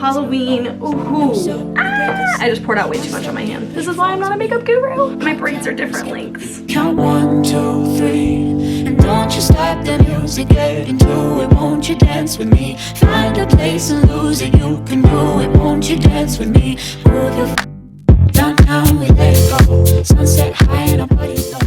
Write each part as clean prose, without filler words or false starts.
Halloween. Ooh. Ah! I just poured out way too much on my hand. This is why I'm not a makeup guru. My braids are different lengths. Count 1, 2, 3, and don't you stop the music. Get into it, won't you dance with me? Find a place and lose it. You can do it, won't you dance with me? Move your down now, we let it go. Sunset high and our bodies low.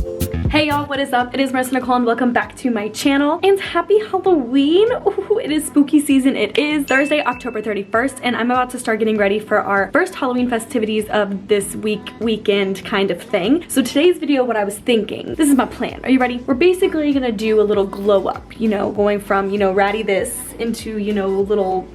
Hey y'all, what is up? It is Marissa, Nicole, and welcome back to my channel. And happy Halloween! Ooh, it is spooky season. It is Thursday, October 31st, and I'm about to start getting ready for our first Halloween festivities of this weekend kind of thing. So today's video, what I was thinking, this is my plan. Are you ready? We're basically gonna do a little glow up, you know, going from, you know, ratty this into, you know, a little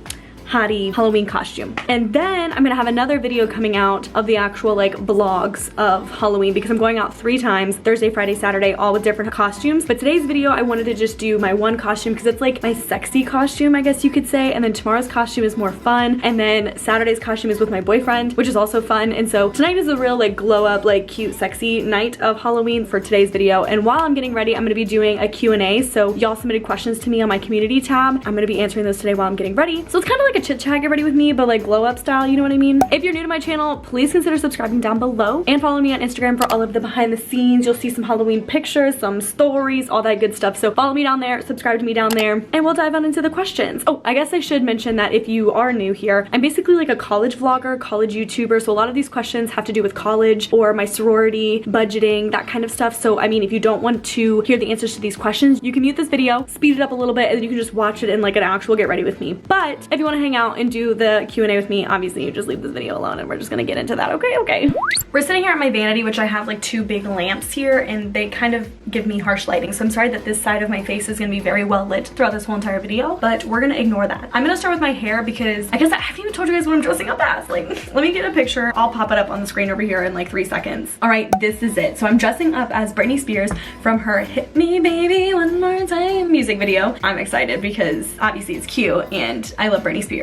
hottie Halloween costume. And then I'm gonna have another video coming out of the actual like vlogs of Halloween because I'm going out 3 times, Thursday, Friday, Saturday, all with different costumes. But today's video, I wanted to just do my one costume because it's like my sexy costume, I guess you could say. And then tomorrow's costume is more fun. And then Saturday's costume is with my boyfriend, which is also fun. And so tonight is a real like glow up, like cute, sexy night of Halloween for today's video. And while I'm getting ready, I'm gonna be doing a Q&A. So y'all submitted questions to me on my community tab. I'm gonna be answering those today while I'm getting ready. So it's kind of like a chit chat, get ready with me, but like glow up style, you know what I mean? If you're new to my channel, please consider subscribing down below and follow me on Instagram for all of the behind the scenes. You'll see some Halloween pictures, some stories, all that good stuff. So follow me down there, subscribe to me down there, and we'll dive on into the questions. Oh, I guess I should mention that if you are new here, I'm basically like a college vlogger, college YouTuber. So a lot of these questions have to do with college or my sorority, budgeting, that kind of stuff. So I mean, if you don't want to hear the answers to these questions, you can mute this video, speed it up a little bit, and then you can just watch it in like an actual get ready with me. But if you want to hang out and do the Q&A with me, obviously you just leave this video alone and we're just gonna get into that. Okay. We're sitting here at my vanity, which I have like 2 big lamps here and they kind of give me harsh lighting. So I'm sorry that this side of my face is gonna be very well lit throughout this whole entire video, but we're gonna ignore that. I'm gonna start with my hair because I guess I haven't even told you guys what I'm dressing up as. Like, let me get a picture. I'll pop it up on the screen over here in like 3 seconds. All right, this is it. So I'm dressing up as Britney Spears from her Hit Me Baby One More Time music video. I'm excited because obviously it's cute and I love Britney Spears.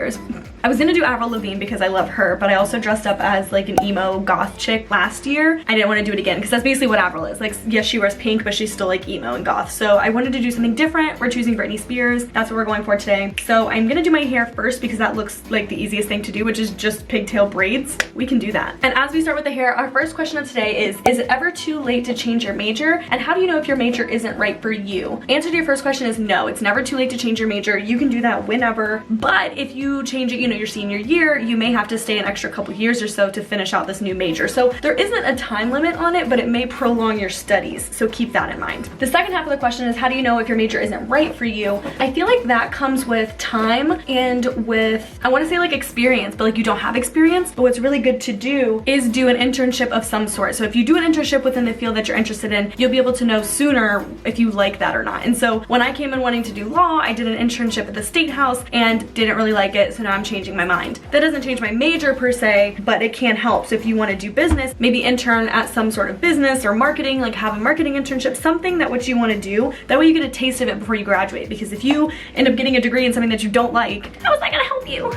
I was gonna do Avril Lavigne because I love her, but I also dressed up as like an emo goth chick last year. I didn't want to do it again because that's basically what Avril is. Like, yes, she wears pink, but she's still like emo and goth. So I wanted to do something different. We're choosing Britney Spears. That's what we're going for today. So I'm gonna do my hair first because that looks like the easiest thing to do, which is just pigtail braids. We can do that. And as we start with the hair, our first question of today is it ever too late to change your major? And how do you know if your major isn't right for you? Answer to your first question is no, it's never too late to change your major. You can do that whenever, but if you change it, you know, your senior year, you may have to stay an extra couple years or so to finish out this new major. So there isn't a time limit on it, but it may prolong your studies. So keep that in mind. The second half of the question is how do you know if your major isn't right for you? I feel like that comes with time and with, I want to say like experience, but like you don't have experience. But what's really good to do is do an internship of some sort. So if you do an internship within the field that you're interested in, you'll be able to know sooner if you like that or not. And so when I came in wanting to do law, I did an internship at the State House and didn't really like it. So now I'm changing my mind. That doesn't change my major per se, but it can help. So if you want to do business, maybe intern at some sort of business or marketing, like have a marketing internship, something that what you want to do. That way you get a taste of it before you graduate. Because if you end up getting a degree in something that you don't like, how is that going to help you?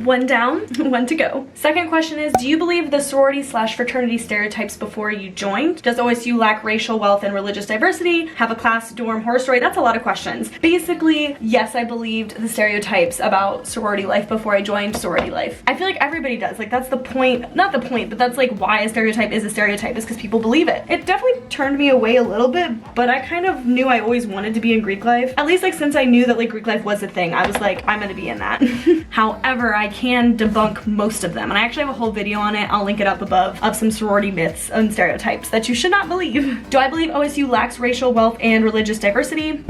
One down, one to go. Second question is, do you believe the sorority/fraternity stereotypes before you joined? Does OSU lack racial, wealth, and religious diversity? Have a class, dorm, horror story? That's a lot of questions. Basically, yes, I believed the stereotypes about sorority life before I joined sorority life. I feel like everybody does. Like, that's the point, not the point, but that's like why a stereotype is because people believe it. It definitely turned me away a little bit, but I kind of knew I always wanted to be in Greek life. At least like since I knew that like Greek life was a thing, I was like, I'm gonna be in that. However, I can debunk most of them, and I actually have a whole video on it, I'll link it up above, of some sorority myths and stereotypes that you should not believe. Do I believe OSU lacks racial, wealth, and religious diversity?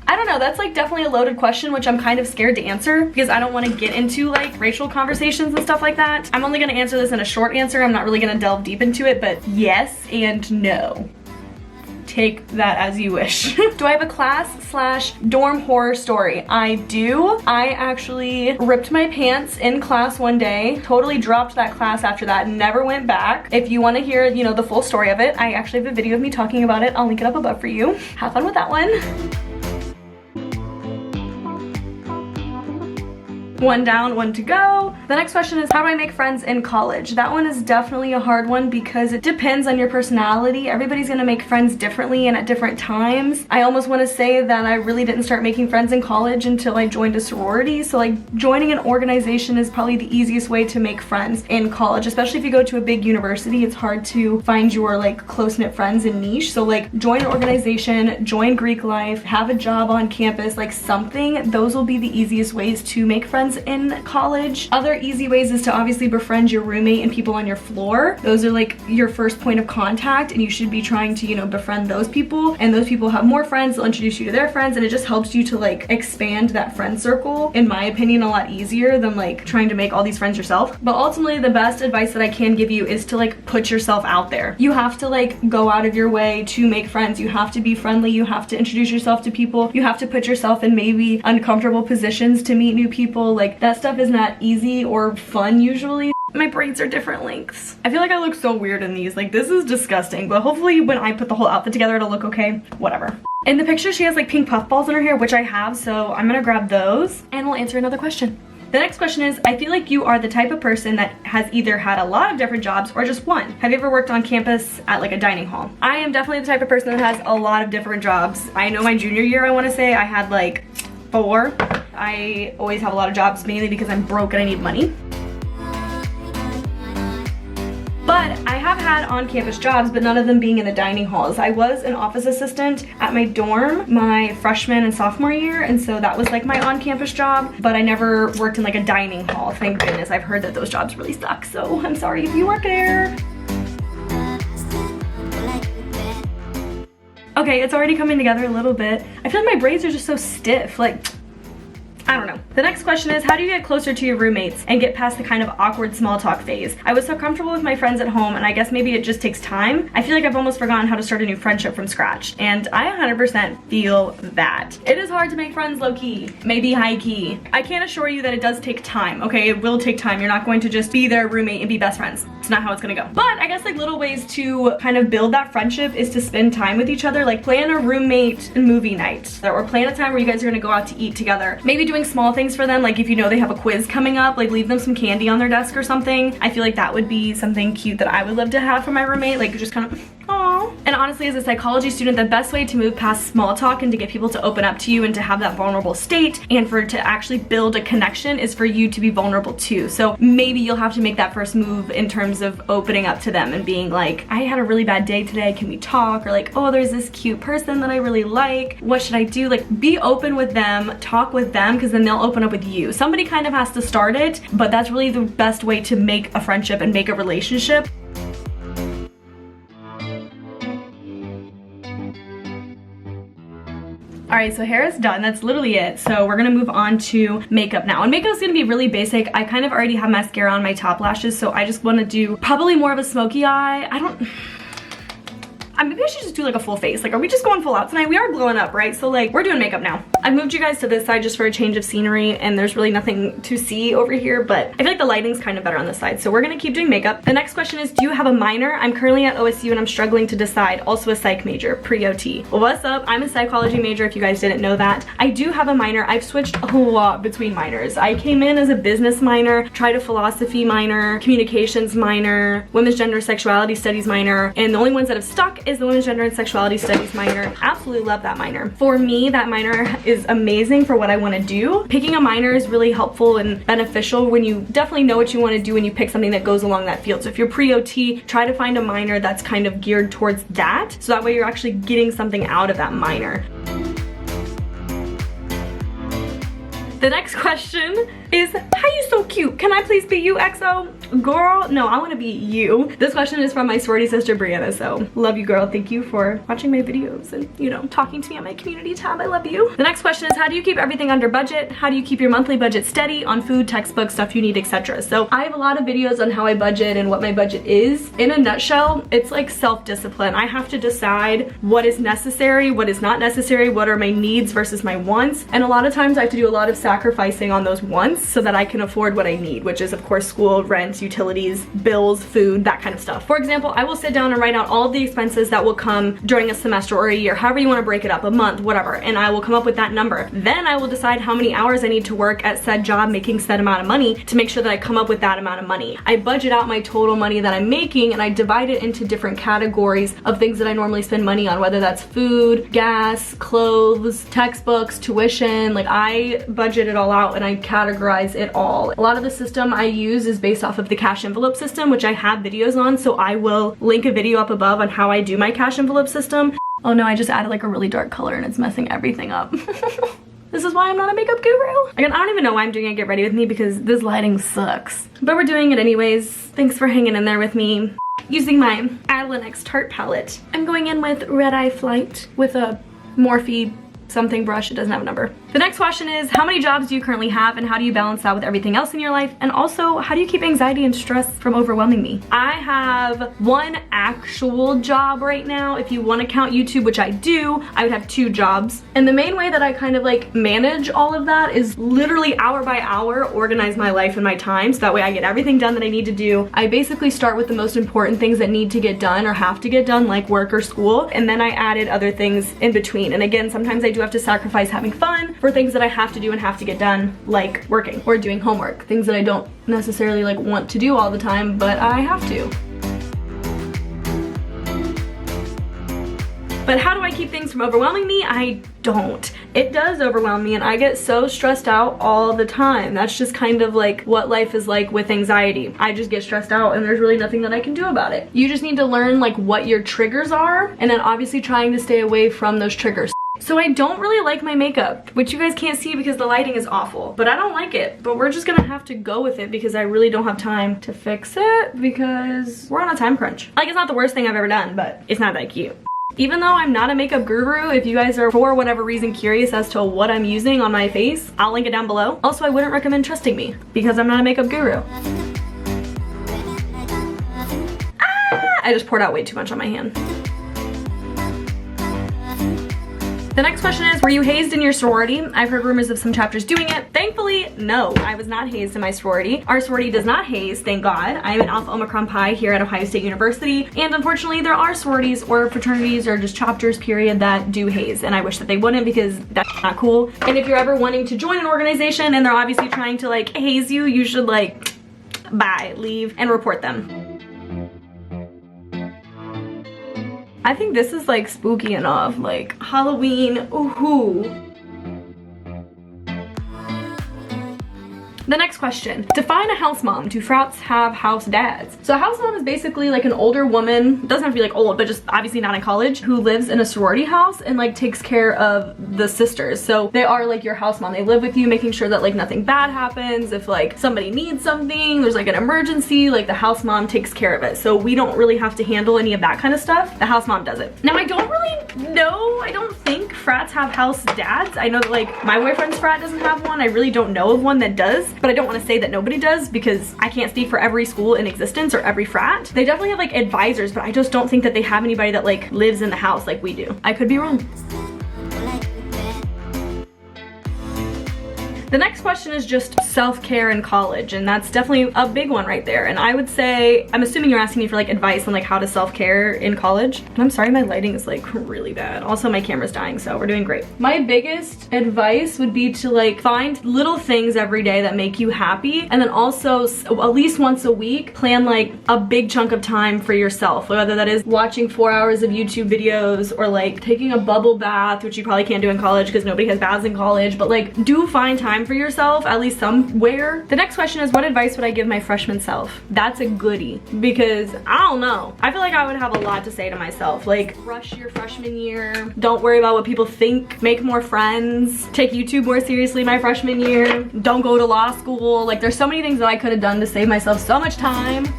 I don't know, that's like definitely a loaded question, which I'm kind of scared to answer because I don't want to get into like racial conversations and stuff like that. I'm only gonna answer this in a short answer. I'm not really gonna delve deep into it, but yes and no. Take that as you wish. Do I have a class/dorm horror story? I do. I actually ripped my pants in class one day, totally dropped that class after that, never went back. If you want to hear, you know, the full story of it, I actually have a video of me talking about it. I'll link it up above for you. Have fun with that one. One down, one to go. The next question is, how do I make friends in college? That one is definitely a hard one because it depends on your personality. Everybody's gonna make friends differently and at different times. I almost want to say that I really didn't start making friends in college until I joined a sorority. So like joining an organization is probably the easiest way to make friends in college, especially if you go to a big university. It's hard to find your like close-knit friends in niche. So like join an organization, join Greek life, have a job on campus, like something. Those will be the easiest ways to make friends in college. Other easy ways is to obviously befriend your roommate and people on your floor. Those are like your first point of contact, and you should be trying to, you know, befriend those people, and those people have more friends. They'll introduce you to their friends, and it just helps you to like expand that friend circle, in my opinion, a lot easier than like trying to make all these friends yourself. But ultimately, the best advice that I can give you is to like put yourself out there. You have to like go out of your way to make friends. You have to be friendly. You have to introduce yourself to people. You have to put yourself in maybe uncomfortable positions to meet new people. Like that stuff is not easy or fun usually. My braids are different lengths. I feel like I look so weird in these. Like this is disgusting, but hopefully when I put the whole outfit together, it'll look okay. Whatever. In the picture, she has like pink puffballs in her hair, which I have, so I'm gonna grab those and we'll answer another question. The next question is, I feel like you are the type of person that has either had a lot of different jobs or just one. Have you ever worked on campus at like a dining hall? I am definitely the type of person that has a lot of different jobs. I know my junior year, I wanna say I had like 4. I always have a lot of jobs, mainly because I'm broke and I need money. But I have had on-campus jobs, but none of them being in the dining halls. I was an office assistant at my dorm my freshman and sophomore year, and so that was like my on-campus job, but I never worked in like a dining hall, thank goodness. I've heard that those jobs really suck, so I'm sorry if you work there. Okay, it's already coming together a little bit. I feel like my braids are just so stiff, like, I don't know. The next question is, how do you get closer to your roommates and get past the kind of awkward small talk phase? I was so comfortable with my friends at home, and I guess maybe it just takes time. I feel like I've almost forgotten how to start a new friendship from scratch, and I 100% feel that. It is hard to make friends low-key, maybe high-key. I can't assure you that it does take time, okay? It will take time. You're not going to just be their roommate and be best friends. It's not how it's gonna go. But I guess like little ways to kind of build that friendship is to spend time with each other, like plan a roommate movie night, or plan a time where you guys are gonna go out to eat together. Maybe doing small things for them, like if you know they have a quiz coming up, like leave them some candy on their desk or something. I feel like that would be something cute that I would love to have for my roommate, like just kind of, aww. And honestly, as a psychology student, the best way to move past small talk and to get people to open up to you and to have that vulnerable state and for to actually build a connection is for you to be vulnerable too. So maybe you'll have to make that first move in terms of opening up to them and being like, I had a really bad day today, can we talk? Or like, oh, there's this cute person that I really like, what should I do? Like, be open with them, talk with them, because then they'll open up with you. Somebody kind of has to start it, but that's really the best way to make a friendship and make a relationship. Alright, so hair is done. That's literally it. So we're gonna move on to makeup now. And makeup is gonna be really basic. I kind of already have mascara on my top lashes, so I just wanna do probably more of a smoky eye. Maybe I should just do like a full face. Like, are we just going full out tonight? We are glowing up, right? So like, we're doing makeup now. I moved you guys to this side just for a change of scenery, and there's really nothing to see over here, but I feel like the lighting's kind of better on this side. So we're gonna keep doing makeup. The next question is, do you have a minor? I'm currently at OSU and I'm struggling to decide. Also a psych major, pre-OT. Well, what's up? I'm a psychology major, if you guys didn't know that. I do have a minor. I've switched a lot between minors. I came in as a business minor, tried a philosophy minor, communications minor, women's gender sexuality studies minor, and the only ones that have stuck is the women's gender and sexuality studies minor. Absolutely love that minor. For me, that minor is amazing for what I want to do. Picking a minor is really helpful and beneficial when you definitely know what you want to do and you pick something that goes along that field. So if you're pre-OT, try to find a minor that's kind of geared towards that, so that way you're actually getting something out of that minor. The next question is, how you so cute? Can I please be you, XO? Girl, no, I wanna be you. This question is from my sorority sister, Brianna, so love you, girl. Thank you for watching my videos and, you know, talking to me on my community tab. I love you. The next question is, how do you keep everything under budget? How do you keep your monthly budget steady on food, textbooks, stuff you need, etc.? So I have a lot of videos on how I budget and what my budget is. In a nutshell, it's like self-discipline. I have to decide what is necessary, what is not necessary, what are my needs versus my wants, and a lot of times I have to do a lot of sacrificing on those wants so that I can afford what I need, which is of course school, rent, insurance, utilities, bills, food, that kind of stuff. For example, I will sit down and write out all of the expenses that will come during a semester or a year, however you want to break it up, a month, whatever, and I will come up with that number. Then I will decide how many hours I need to work at said job making said amount of money to make sure that I come up with that amount of money. I budget out my total money that I'm making and I divide it into different categories of things that I normally spend money on, whether that's food, gas, clothes, textbooks, tuition. Like, I budget it all out and I categorize it all. A lot of the system I use is based off of the cash envelope system, which I have videos on, so I will link a video up above on how I do my cash envelope system. Oh no, I just added like a really dark color and it's messing everything up. This is why I'm not a makeup guru. Again, I don't even know why I'm doing a get ready with me because this lighting sucks. But we're doing it anyways. Thanks for hanging in there with me. Using my Adeline X Tarte palette. I'm going in with Red Eye Flight with a Morphe something brush. It doesn't have a number. The next question is, how many jobs do you currently have and how do you balance that with everything else in your life? And also, how do you keep anxiety and stress from overwhelming me? I have one actual job right now. If you want to count YouTube, which I do, I would have 2 jobs. And the main way that I kind of like manage all of that is literally hour by hour organize my life and my time, so that way I get everything done that I need to do. I basically start with the most important things that need to get done or have to get done, like work or school, and then I added other things in between. And again, sometimes I do have to sacrifice having fun for things that I have to do and have to get done, like working or doing homework, things that I don't necessarily like want to do all the time, but I have to. But how do I keep things from overwhelming me? I don't. It does overwhelm me and I get so stressed out all the time. That's just kind of like what life is like with anxiety. I just get stressed out and there's really nothing that I can do about it. You just need to learn like what your triggers are and then obviously trying to stay away from those triggers. So I don't really like my makeup, which you guys can't see because the lighting is awful, but I don't like it. But we're just gonna have to go with it because I really don't have time to fix it because we're on a time crunch. Like, it's not the worst thing I've ever done, but it's not that cute. Even though I'm not a makeup guru, if you guys are for whatever reason curious as to what I'm using on my face, I'll link it down below. Also, I wouldn't recommend trusting me because I'm not a makeup guru. Ah! I just poured out way too much on my hand. The next question is, were you hazed in your sorority? I've heard rumors of some chapters doing it. Thankfully, no, I was not hazed in my sorority. Our sorority does not haze, thank God. I am an Alpha Omicron Pi here at Ohio State University, and unfortunately there are sororities or fraternities or just chapters, period, that do haze, and I wish that they wouldn't because that's not cool. And if you're ever wanting to join an organization and they're obviously trying to like haze you, you should like, bye, leave, and report them. I think this is like spooky enough, like Halloween, ooh. The next question, define a house mom. Do frats have house dads? So a house mom is basically like an older woman, doesn't have to be like old, but just obviously not in college, who lives in a sorority house and like takes care of the sisters. So they are like your house mom. They live with you, making sure that like nothing bad happens. If like somebody needs something, there's like an emergency, like the house mom takes care of it. So we don't really have to handle any of that kind of stuff. The house mom does it. Now I don't really know, I don't think frats have house dads. I know that like my boyfriend's frat doesn't have one. I really don't know of one that does. But I don't want to say that nobody does because I can't speak for every school in existence or every frat. They definitely have like advisors, but I just don't think that they have anybody that like lives in the house like we do. I could be wrong. The next question is just self-care in college, and that's definitely a big one right there. And I would say, I'm assuming you're asking me for like advice on like how to self-care in college. And I'm sorry, my lighting is like really bad. Also, my camera's dying, so we're doing great. My biggest advice would be to like find little things every day that make you happy, and then also at least once a week, plan like a big chunk of time for yourself. Whether that is watching 4 hours of YouTube videos or like taking a bubble bath, which you probably can't do in college because nobody has baths in college, but like do find time for yourself, at least somewhere. The next question is, what advice would I give my freshman self? That's a goodie because I don't know. I feel like I would have a lot to say to myself. Like, rush your freshman year. Don't worry about what people think. Make more friends. Take YouTube more seriously my freshman year. Don't go to law school. Like, there's so many things that I could have done to save myself so much time.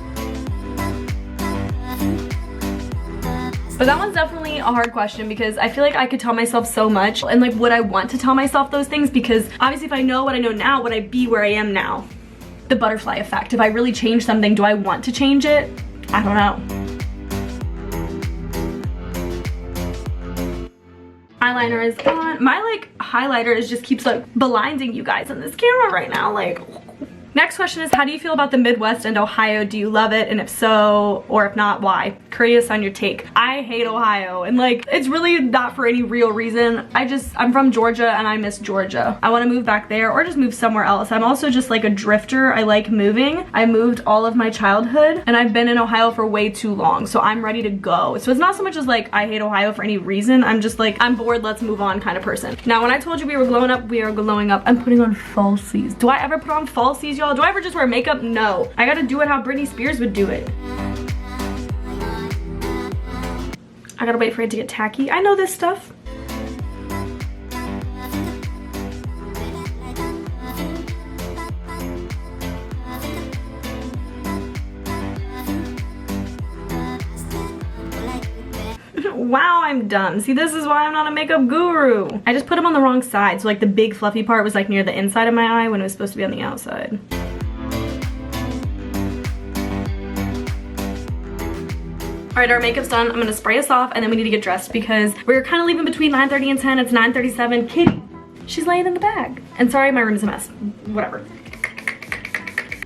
But that one's definitely a hard question because I feel like I could tell myself so much, and like would I want to tell myself those things? Because obviously if I know what I know now, would I be where I am now? The butterfly effect. If I really change something, do I want to change it? I don't know. Eyeliner is on. My like highlighter is just keeps like blinding you guys on this camera right now. Like, Next question is, how do you feel about the Midwest and Ohio? Do you love it? And if so, or if not, why? Curious on your take. I hate Ohio, and like, it's really not for any real reason. I'm from Georgia and I miss Georgia. I want to move back there or just move somewhere else. I'm also just like a drifter. I like moving. I moved all of my childhood and I've been in Ohio for way too long, so I'm ready to go. So it's not so much as like I hate Ohio for any reason. I'm just like, I'm bored, let's move on kind of person. Now, when I told you we were glowing up, we are glowing up. I'm putting on falsies. Do I ever put on falsies, y'all? Do I ever just wear makeup? No. I gotta do it how Britney Spears would do it. I gotta wait for it to get tacky. I know this stuff. Wow, I'm dumb. See, this is why I'm not a makeup guru. I just put them on the wrong side. So like the big fluffy part was like near the inside of my eye when it was supposed to be on the outside. All right, our makeup's done. I'm gonna spray us off and then we need to get dressed because we're kind of leaving between 9:30 and 10. It's 9:37. Kitty, she's laying in the bag. And sorry, my room is a mess. Whatever.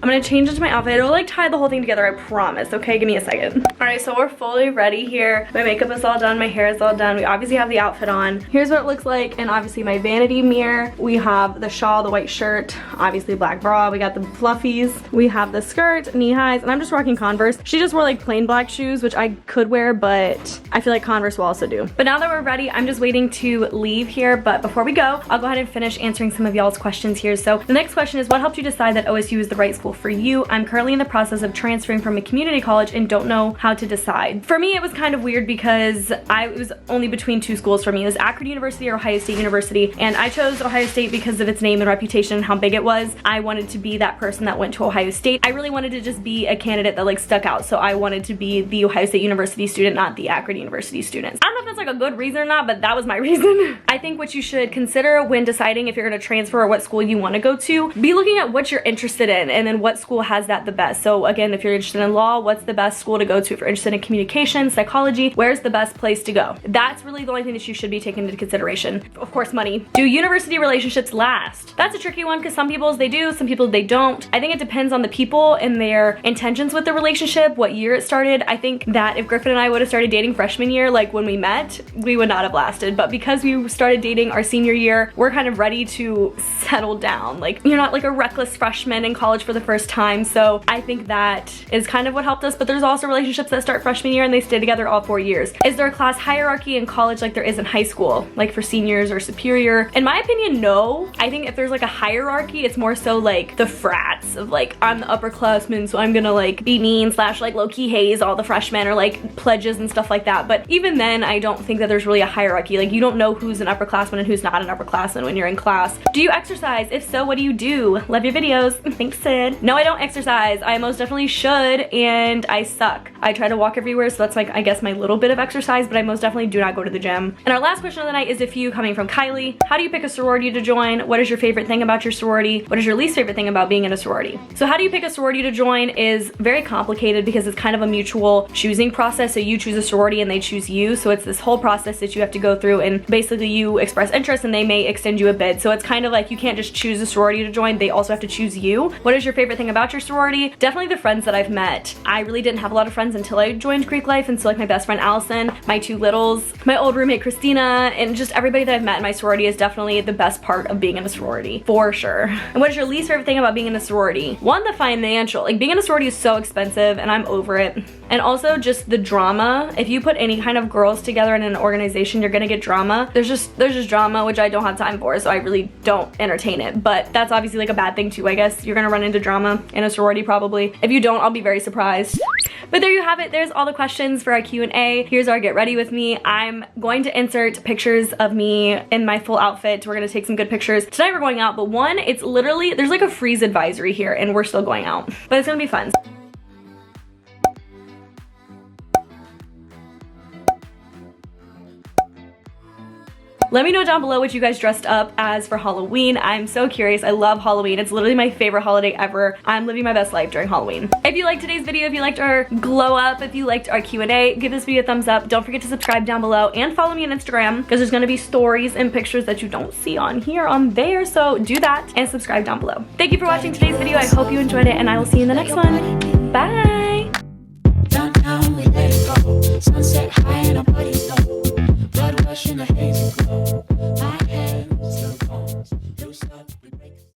I'm gonna change into my outfit. It'll like tie the whole thing together, I promise. Okay, give me a second. All right, so we're fully ready here. My makeup is all done, my hair is all done. We obviously have the outfit on. Here's what it looks like, and obviously my vanity mirror. We have the shawl, the white shirt, obviously black bra. We got the fluffies. We have the skirt, knee highs, and I'm just rocking Converse. She just wore like plain black shoes, which I could wear, but I feel like Converse will also do. But now that we're ready, I'm just waiting to leave here. But before we go, I'll go ahead and finish answering some of y'all's questions here. So the next question is, what helped you decide that OSU is the right school for you? I'm currently in the process of transferring from a community college and don't know how to decide. For me, it was kind of weird because it was only between two schools for me. It was Akron University or Ohio State University, and I chose Ohio State because of its name and reputation and how big it was. I wanted to be that person that went to Ohio State. I really wanted to just be a candidate that like stuck out, so I wanted to be the Ohio State University student, not the Akron University student. I don't know if that's like a good reason or not, but that was my reason. I think what you should consider when deciding if you're gonna transfer or what school you wanna go to, be looking at what you're interested in and then what school has that the best. So again, if you're interested in law, what's the best school to go to? If you're interested in communication, psychology, where's the best place to go? That's really the only thing that you should be taking into consideration. Of course, money. Do university relationships last? That's a tricky one because some people they do, some people they don't. I think it depends on the people and their intentions with the relationship, what year it started. I think that if Griffin and I would have started dating freshman year, like when we met, we would not have lasted. But because we started dating our senior year, we're kind of ready to settle down. Like, you're not like a reckless freshman in college for the first time. So I think that is kind of what helped us, but there's also relationships that start freshman year and they stay together all 4 years. Is there a class hierarchy in college like there is in high school, like for seniors or superior? In my opinion, no. I think if there's like a hierarchy, it's more so like the frats of like, I'm the upperclassman, so I'm gonna like be mean / like low-key haze all the freshmen or like pledges and stuff like that. But even then, I don't think that there's really a hierarchy. Like, you don't know who's an upperclassman and who's not an upperclassman when you're in class. Do you exercise? If so, what do you do? Love your videos. Thanks, Sid. No, I don't exercise. I most definitely should, and I suck. I try to walk everywhere, so that's like, I guess, my little bit of exercise, but I most definitely do not go to the gym. And our last question of the night is a few coming from Kylie. How do you pick a sorority to join? What is your favorite thing about your sorority? What is your least favorite thing about being in a sorority? So how do you pick a sorority to join is very complicated because it's kind of a mutual choosing process. So you choose a sorority and they choose you. So it's this whole process that you have to go through, and basically you express interest and they may extend you a bid. So it's kind of like you can't just choose a sorority to join, they also have to choose you. What is your favorite thing about your sorority? Definitely the friends that I've met. I really didn't have a lot of friends until I joined Greek life, and so like my best friend Allison, my two littles, my old roommate Christina, and just everybody that I've met in my sorority is definitely the best part of being in a sorority, for sure. And what is your least favorite thing about being in a sorority? One, the financial. Like, being in a sorority is so expensive and I'm over it. And also just the drama. If you put any kind of girls together in an organization, you're gonna get drama. There's just drama, which I don't have time for, so I really don't entertain it. But that's obviously like a bad thing too, I guess. You're gonna run into drama in a sorority probably. If you don't, I'll be very surprised. But there you have it. There's all the questions for our Q&A. Here's our get ready with me. I'm going to insert pictures of me in my full outfit. We're gonna take some good pictures. Tonight we're going out, but one, it's literally, there's like a freeze advisory here and we're still going out. But it's gonna be fun. Let me know down below what you guys dressed up as for Halloween. I'm so curious. I love Halloween. It's literally my favorite holiday ever. I'm living my best life during Halloween. If you liked today's video, if you liked our glow up, if you liked our Q&A, give this video a thumbs up. Don't forget to subscribe down below and follow me on Instagram because there's gonna be stories and pictures that you don't see on here on there. So do that and subscribe down below. Thank you for watching today's video. I hope you enjoyed it and I will see you in the next one. Bye. Downtown, we let it go. Sunset high.